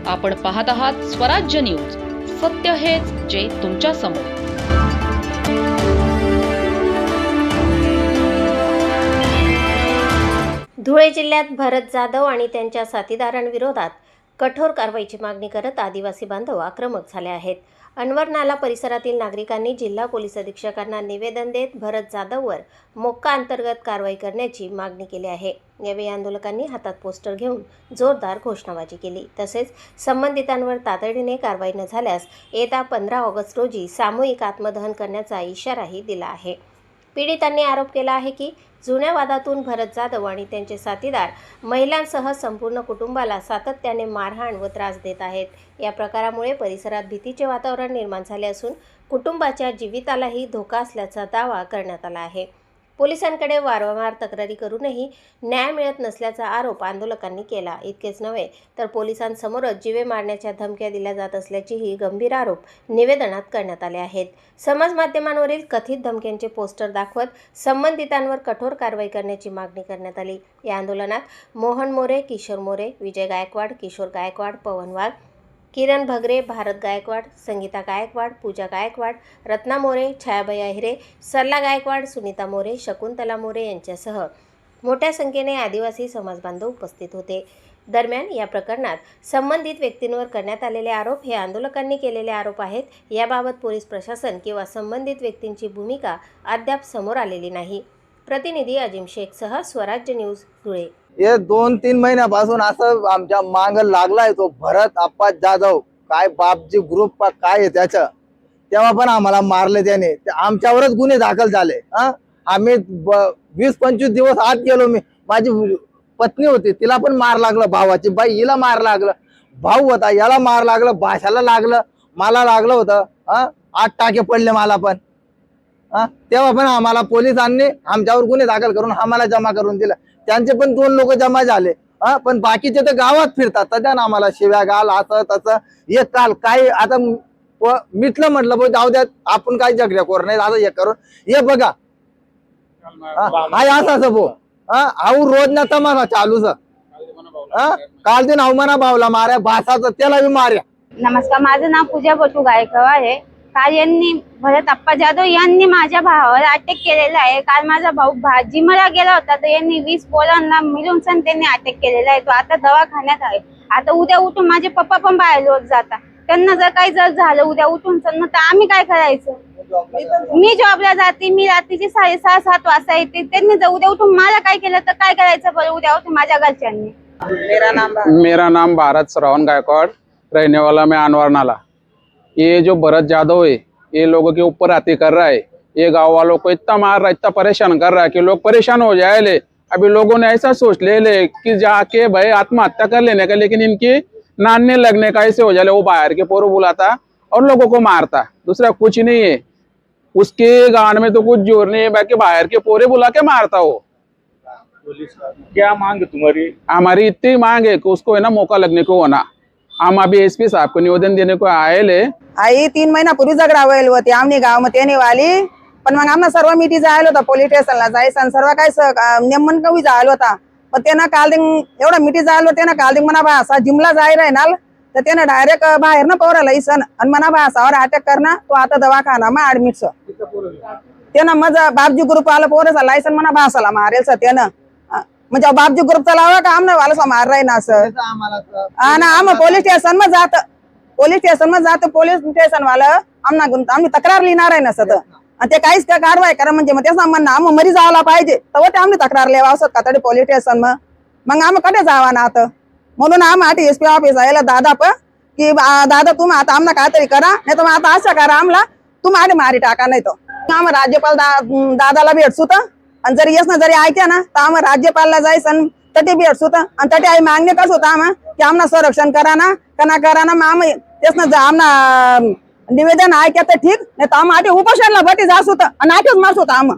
आपण पाहत आहात स्वराज्य न्यूज. सत्य हेच जे तुमच्या समोर. धुळे जिल्ह्यात भरत जाधव आणि त्यांच्या साथीदारांविरोधात कठोर कारवाईची मागणी करत आदिवासी बांधव आक्रमक झाले आहेत. अनवर नाला परिसरातील नागरिकांनी जिल्हा पोलीस अधीक्षकांना निवेदन देत भरत जाधववर मोक्का अंतर्गत कारवाई करण्याची मागणी केली आहे. यावेळी आंदोलकांनी हातात पोस्टर घेऊन जोरदार घोषणाबाजी केली. तसेच संबंधितांवर तातडीने कारवाई न झाल्यास येत्या 15 ऑगस्ट रोजी सामूहिक आत्मदहन करण्याचा इशाराही दिला आहे. पीडितांनी आरोप केला आहे की जुन्या वादातून भरत जाधव आणि त्यांचे साथीदार महिलांसह संपूर्ण कुटुंबाला सातत्याने मारहाण व त्रास देत आहेत. या प्रकारामुळे परिसरात भीतीचे वातावरण निर्माण झाले असून कुटुंबाच्या जीवितालाही धोका असल्याचा दावा करण्यात आला आहे. पोलिसांकडे वारंवार तक्रारी करूनही न्याय मिळत नसल्याचा आरोप आंदोलकांनी केला. इतकेच नव्हे तर पोलिसांसमोरच जीवे मारण्याच्या धमक्या दिल्या जात असल्याचेही गंभीर आरोप निवेदनात करण्यात आले आहेत. समाज माध्यमांवरील कथित धमक्यांचे पोस्टर दाखवत संबंधितांवर कठोर कारवाई करण्याची मागणी करण्यात आली. या आंदोलनात मोहन मोरे, किशोर मोरे, विजय गायकवाड, किशोर गायकवाड, पवन वाघ, किरण भगरे, भारत गायकवाड, संगीता गायकवाड, पूजा गायकवाड, रत्ना मोरे, छायाबाई अहिरे, सरला गायकवाड, सुनीता मोरे, शकुंतला मोरे यांच्यासह मोठ्या संख्येने आदिवासी समाजबांधव उपस्थित होते. दरम्यान या प्रकरणात संबंधित व्यक्तींवर करण्यात आलेले आरोप हे आंदोलकांनी केलेले आरोप आहेत. याबाबत पोलीस प्रशासन किंवा संबंधित व्यक्तींची भूमिका अद्याप समोर आलेली नाही. प्रतिनिधी अजिम शेखसह स्वराज्य न्यूज, धुळे. हे 2-3 महिन्यापासून असं आमच्या मांग लागलाय तो भरत आप्पा जाधव. काय बापजी ग्रुप काय आहे त्याचं, तेव्हा पण आम्हाला मारले त्याने. आमच्यावरच गुन्हे दाखल झाले. आम्ही 20-25 दिवस आत गेलो. माझी पत्नी होती, तिला पण मार लागलं. भावाची बाई हिला मार लागलं. भाऊ होता याला मार लागलं. भाषाला लागलं, मला लागलं होतं. 8 टाके पडले मला पण. तेव्हा पण आम्हाला पोलिसांनी आमच्यावर गुन्हे दाखल करून आम्हाला जमा करून दिला. त्यांचे पण 2 लोक जमा झाले. पण बाकीचे तर गावात फिरतात. त्याच्यानं आम्हाला शिव्या घाल असं तसं हे काल काय. आता मिटलं म्हटलं जाऊ द्या, आपण काय झगड्या करू नाही आता हे करून हे बघा. असं भो रोज ना तमाशा चालूच. काल दिन अवमाना भावला मार्या, भासाचं त्याला बी मार्या. नमस्कार, माझं नाव पूजा बटू गायकवाड आहे. काल यांनी भरत आप्पा जाधव यांनी माझ्या भावावर अटक केलेला आहे. काल माझा भाऊ भाजीमळा गेला होता तर यांनी 20 पोरांना मिळून त्यांनी अटक केलेला आहे. तो आता दवाखान्यात आहे. आता उद्या उठून माझे पप्पा पण बाहेर रोज जातात. त्यांना जर काही झालं उद्या उठून तर आम्ही काय करायचं. मी जॉबला जाते, मी रात्रीची 6:30-7 वाजता येते. त्यांनी जर उद्या उठून मला काय केलं तर काय करायचं बरं उद्या उठून माझ्या घरच्यांनी. मेरा नाम भारत श्रवण गायकवाड़, रहने वाला मैं अनवर नाला। ये जो भरत जाधव है ये लोगों के ऊपर अति कर रहा है। ये गांव वालों को इतना मार रहा है, इतना परेशान कर रहा है कि लोग परेशान हो जाए। ले अभी लोगों ने ऐसा सोच ले कि जाके भाई आत्महत्या कर लेने का, लेकिन इनकी नानने लगने का ऐसे हो जाए। वो बाहर के पोरो बुलाता और लोगों को मारता, दूसरा कुछ नहीं है। उसके गान में तो कुछ जोर नहीं है, बाकी बाहर के पोरे बुला के मारता वो। क्या मांग है तुम्हारी? हमारी इतनी मांग है कि उसको है ना मौका लगने को होना। हम अभी एसपी साहब को निवेदन देने को आए ले। आई 3 महिन्यापूर्वी झगडा व्हायला होती आमनी गाव मध्ये नेवाली. पण मग आम्हाला सर्व मिठी जायला होता पोलीस स्टेशनला जायचं, सर्व काय नेमन कवी जायला होता. पण त्यांना काल एवढा मिठी जायला होते ना, काल म्हणा बा असा जिमला जाय राहणार तर त्यानं डायरेक्ट बाहेर ना पोराला इसन आणि म्हणा बा असावर अटॅक करणार. तो आता दवाखाना मग ऍडमिट त्यानं माझा बापजी ग्रुप आला पोराचा लायसन म्हणा भासाला मारेल सर त्यानं. म्हणजे बापजी ग्रुपचा लावा का आमना वाला मार राही ना असं. आम पोलीस स्टेशन मध्ये जात, पोलीस स्टेशन वाला आम्ही तक्रार लिहिणार आहे ना सत. आणि ते काहीच काय कारवाई करा म्हणजे मग त्याचं म्हणणं आम्ही मरी जायला पाहिजे तेव्हा ते आम्ही तक्रार लिहावं असत का तरी पोलीस स्टेशन मग आम्ही कडे जावा ना आता. म्हणून आम्ही एसपी ऑफिस यायला दादा की दादा तुम्ही आता आम्हाला काहीतरी करा, नाही तर मग आता असं करा आम्हाला तुम्ही आधी मारी टाका. नाही तो आम्ही राज्यपाल दादाला भेटसू तर, आणि जरी येस ना जरी ऐक्या ना तर आम्ही राज्यपालला जायचं तटे भेटसू तर. आणि तटे आई मागणी कसं होतं आम्हा की आम्हाला संरक्षण करा ना करा ना. मग आम्ही तेच ना आम्हाला निवेदन ऐक्या तर ठीक, नाही तर आम्ही उपोषणला भटी जास होतं आणि आठच मास होता आम्ही.